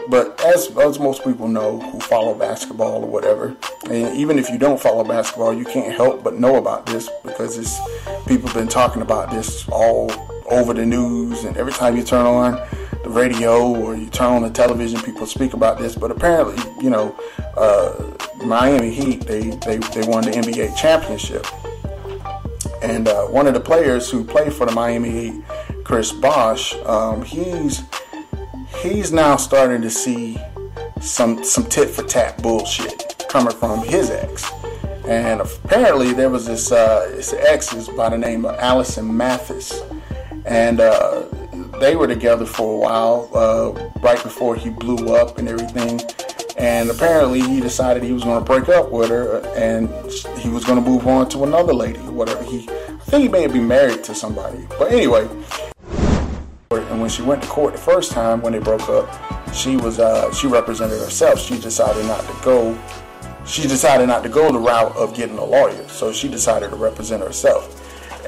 But as most people know who follow basketball or whatever, and even if you don't follow basketball, you can't help but know about this because people have been talking about this all over the news, and every time you turn on the radio or you turn on the television, people speak about this. But apparently, Miami Heat, they won the NBA championship. And one of the players who played for the Miami Heat, Chris Bosh, he's now starting to see some tit for tat bullshit coming from his ex. And apparently there was this ex is by the name of Allison Mathis. And they were together for a while, right before he blew up and everything. And apparently he decided he was going to break up with her and he was going to move on to another lady or whatever. I think he may be married to somebody. But anyway, and when she went to court the first time when they broke up, she represented herself. She decided not to go the route of getting a lawyer. So she decided to represent herself.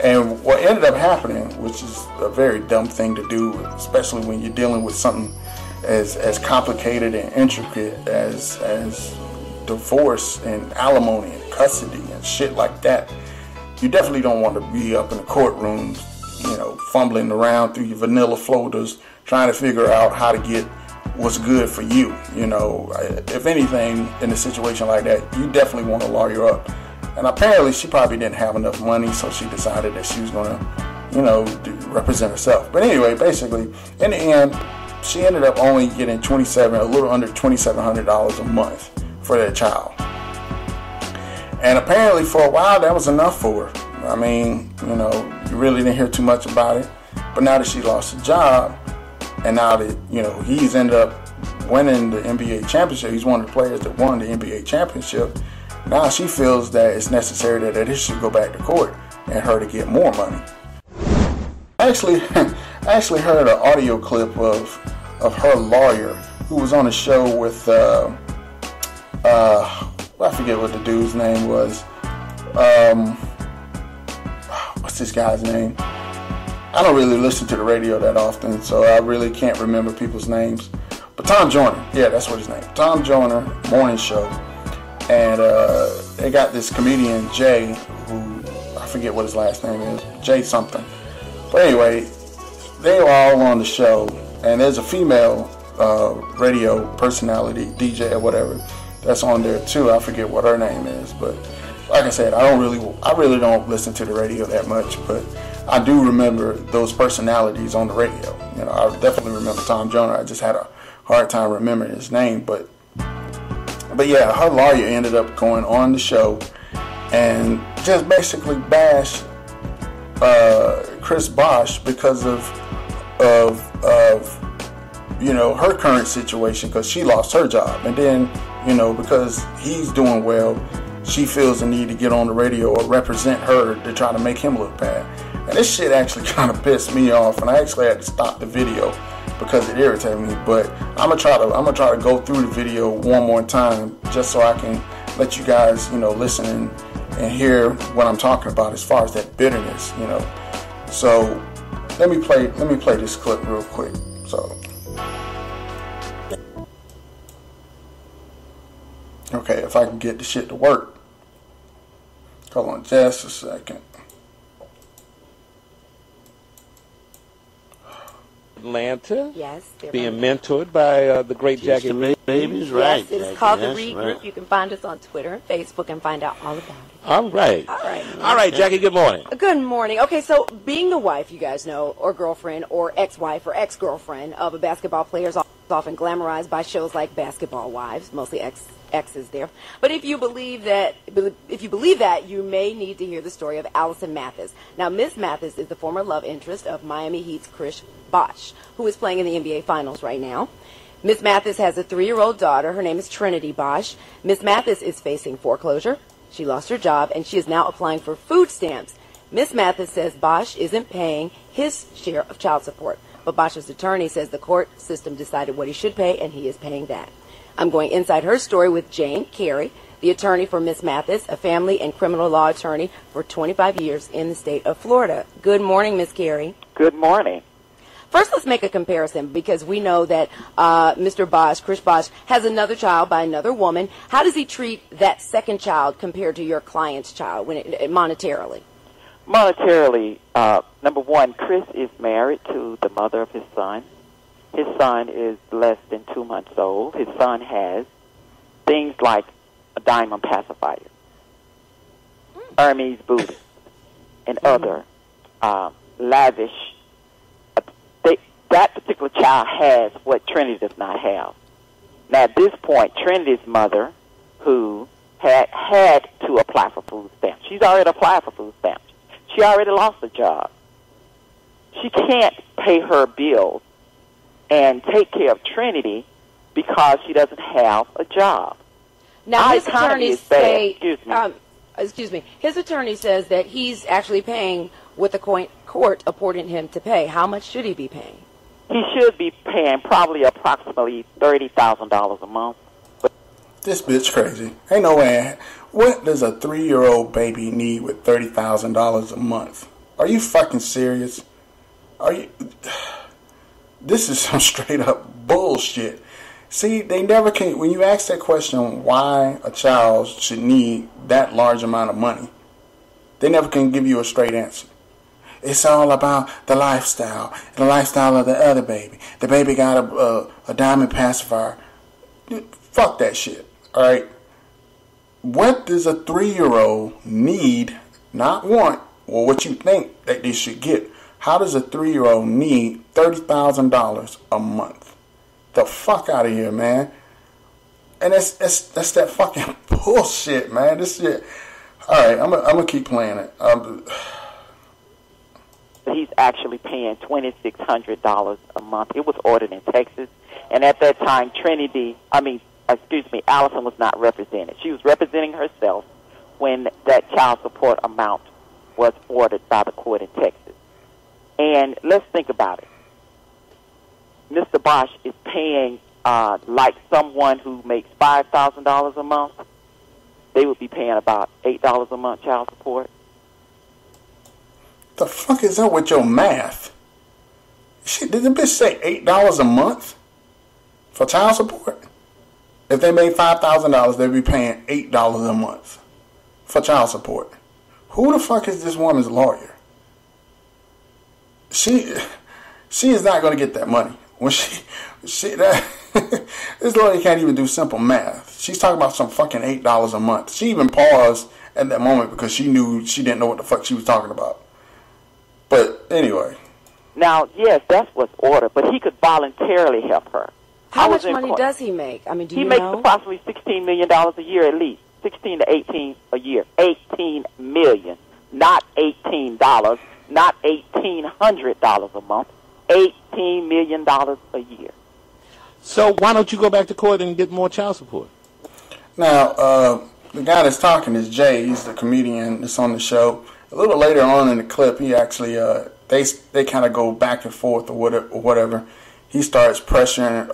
And what ended up happening, which is a very dumb thing to do, especially when you're dealing with something as complicated and intricate as divorce and alimony and custody and shit like that, you definitely don't want to be up in the courtroom, fumbling around through your vanilla folders, trying to figure out how to get what's good for you. If anything, in a situation like that, you definitely want to lawyer up. And apparently she probably didn't have enough money, so she decided that she was going to, represent herself. But anyway, basically, in the end, she ended up only getting a little under $2,700 a month for their child. And apparently for a while that was enough for her. I mean, you really didn't hear too much about it. But now that she lost her job, and now that, he's ended up winning the NBA championship, he's one of the players that won the NBA championship, now she feels that it's necessary that it should go back to court and her to get more money. I actually heard an audio clip of her lawyer who was on a show with I forget what the dude's name was. What's this guy's name? I don't really listen to the radio that often, so I really can't remember people's names. But Tom Joyner, yeah, that's what his name. Tom Joyner Morning Show. And they got this comedian, Jay, who, I forget what his last name is, Jay something. But anyway, they were all on the show, and there's a female radio personality, DJ or whatever, that's on there too. I forget what her name is, but like I said, I really don't listen to the radio that much, but I do remember those personalities on the radio. I definitely remember Tom Joyner. I just had a hard time remembering his name, but yeah, her lawyer ended up going on the show and just basically bashed Chris Bosh because of her current situation, because she lost her job, and then because he's doing well, she feels the need to get on the radio or represent her to try to make him look bad. And this shit actually kind of pissed me off, and I actually had to stop the video because it irritated me. But I'm gonna try to go through the video one more time just so I can let you guys listen and hear what I'm talking about as far as that bitterness. So let me play this clip real quick. So okay, if I can get the shit to work. Hold on just a second. Atlanta. Yes. Being mentored by the great Jackie. Baby's right. Yes, it is called the Read Group. You can find us on Twitter and Facebook and find out all about it. All right. All right, Jackie, good morning. Good morning. Okay, so being the wife, you guys know, or girlfriend, or ex-wife, or ex-girlfriend of a basketball player is often glamorized by shows like Basketball Wives, mostly exes there. But if you believe that, you may need to hear the story of Allison Mathis. Now, Miss Mathis is the former love interest of Miami Heat's Chris Bosh, who is playing in the NBA Finals right now. Miss Mathis has a 3-year-old daughter. Her name is Trinity Bosh. Miss Mathis is facing foreclosure. She lost her job, and she is now applying for food stamps. Miss Mathis says Bosh isn't paying his share of child support, but Bosh's attorney says the court system decided what he should pay, and he is paying that. I'm going inside her story with Jane Carey, the attorney for Miss Mathis, a family and criminal law attorney for 25 years in the state of Florida. Good morning, Miss Carey. Good morning. First, let's make a comparison because we know that Mr. Bosh, Chris Bosh, has another child by another woman. How does he treat that second child compared to your client's child monetarily? Monetarily, number one, Chris is married to the mother of his son. His son is less than 2 months old. His son has things like a diamond pacifier, Hermes boots, and other lavish. That particular child has what Trinity does not have. Now, at this point, Trinity's mother, who had to apply for food stamps, she's already applied for food stamps. She already lost a job. She can't pay her bills and take care of Trinity because she doesn't have a job. Now, his attorneys say, Excuse me. His attorney says that he's actually paying what the court appointed him to pay. How much should he be paying? He should be paying probably approximately $30,000 a month. This bitch crazy. Ain't no way. What does a 3-year-old baby need with $30,000 a month? Are you fucking serious? Are you? This is some straight up bullshit. See, they never can. When you ask that question, why a child should need that large amount of money, they never can give you a straight answer. It's all about the lifestyle of the other baby. The baby got a diamond pacifier. Fuck that shit. All right. What does a 3-year-old need, not want, or what you think that they should get? How does a 3-year-old need $30,000 a month? The fuck out of here, man. And that's that fucking bullshit, man. This shit. All right, I'm gonna keep playing it. He's actually paying $2,600 a month. It was ordered in Texas, and at that time, Allison was not represented. She was representing herself when that child support amount was ordered by the court in Texas. And let's think about it. Mr. Bosh is paying like someone who makes $5,000 a month. They would be paying about $8 a month child support. The fuck is up with your math? Shit, did the bitch say $8 a month for child support? If they made $5,000, they'd be paying $8 a month for child support. Who the fuck is this woman's lawyer? She is not going to get that money. When this lawyer can't even do simple math. She's talking about some fucking $8 a month. She even paused at that moment because she didn't know what the fuck she was talking about. But anyway. Now, yes, that's what's ordered, but he could voluntarily help her. How much money does he make? I mean, do you know? He makes approximately $16 million a year at least. 16 to 18 a year. 18 million. Not $18, not $1,800 a month. $18 million a year. So why don't you go back to court and get more child support? Now, the guy that's talking is Jay. He's the comedian that's on the show. A little later on in the clip, he actually, they kind of go back and forth or whatever. He starts pressuring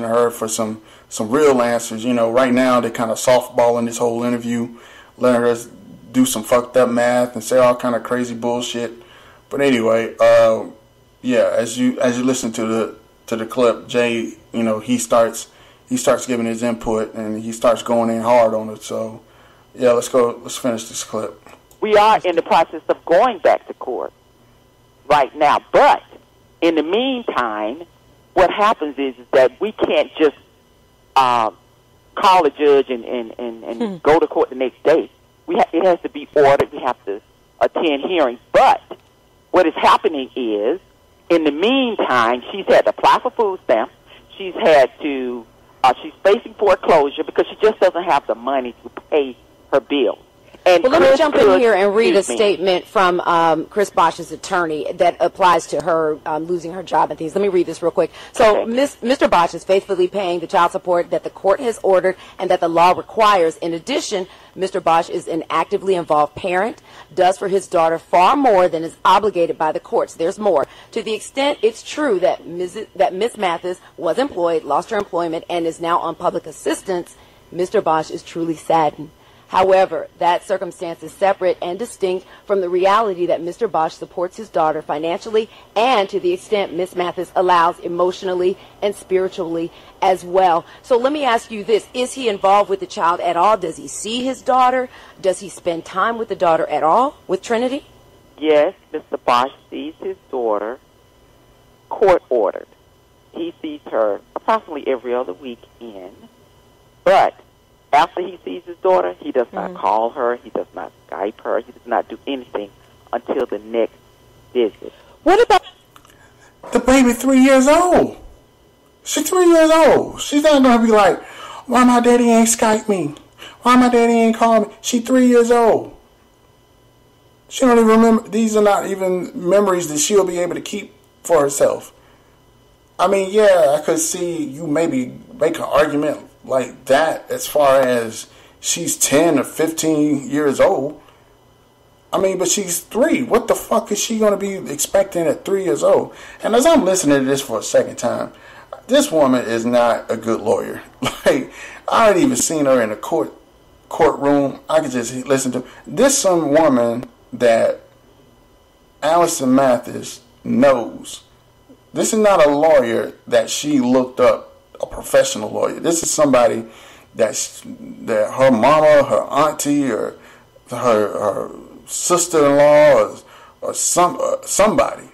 her for some real answers. You know, right now they're kind of softballing this whole interview, letting her do some fucked up math and say all kind of crazy bullshit. But anyway, as you listen to the clip, Jay, you know, he starts giving his input and he starts going in hard on it. So yeah, let's finish this clip. We are in the process of going back to court right now, but in the meantime, what happens is that we can't just call a judge and go to court the next day. It has to be ordered. We have to attend hearings. But what is happening is, in the meantime, she's had to apply for food stamps. She's had to. She's facing foreclosure because she just doesn't have the money to pay her bills. And well, let me jump in here and read a statement from Chris Bosh's attorney that applies to her losing her job and things. Let me read this real quick. So Mr. Bosh is faithfully paying the child support that the court has ordered and that the law requires. In addition, Mr. Bosh is an actively involved parent, does for his daughter far more than is obligated by the courts. There's more. To the extent it's true that Ms. Mathis was employed, lost her employment, and is now on public assistance, Mr. Bosh is truly saddened. However, that circumstance is separate and distinct from the reality that Mr. Bosh supports his daughter financially and, to the extent Ms. Mathis allows, emotionally and spiritually as well. So let me ask you this. Is he involved with the child at all? Does he see his daughter? Does he spend time with the daughter at all, with Trinity? Yes, Mr. Bosh sees his daughter, court-ordered. He sees her approximately every other weekend. But after he sees his daughter, he does not call her, he does not Skype her, he does not do anything until the next visit. What about the baby 3 years old? She's 3 years old. She's not going to be like, why my daddy ain't Skype me? Why my daddy ain't call me? She's 3 years old. She don't even remember. These are not even memories that she'll be able to keep for herself. I mean, yeah, I could see you maybe make an argument like that as far as she's 10 or 15 years old. I mean, but she's 3. What the fuck is she going to be expecting at 3 years old? And as I'm listening to this for a second time, this woman is not a good lawyer. Like, I hadn't even seen her in a courtroom. I could just listen to this. Some woman that Allison Mathis knows. This is not a lawyer that she looked up, a professional lawyer. This is somebody that her mama, her auntie, or her sister-in-law, or somebody.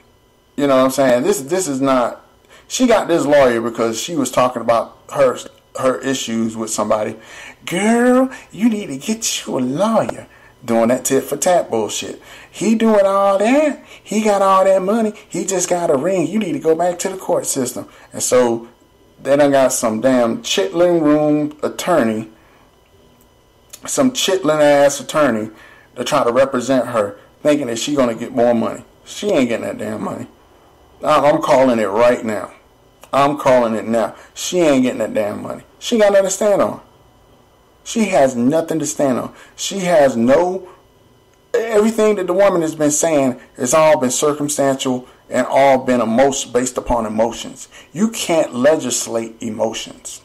You know what I'm saying? This is not. She got this lawyer because she was talking about her issues with somebody. Girl, you need to get you a lawyer. Doing that tit for tat bullshit. He doing all that. He got all that money. He just got a ring. You need to go back to the court system. And so they done got some damn chitlin room attorney, some chitlin ass attorney to try to represent her, thinking that she gonna get more money. She ain't getting that damn money. I'm calling it right now. I'm calling it now. She ain't getting that damn money. She got nothing to stand on. She has nothing to stand on. She has everything that the woman has been saying has all been circumstantial and all been based upon emotions. You can't legislate emotions.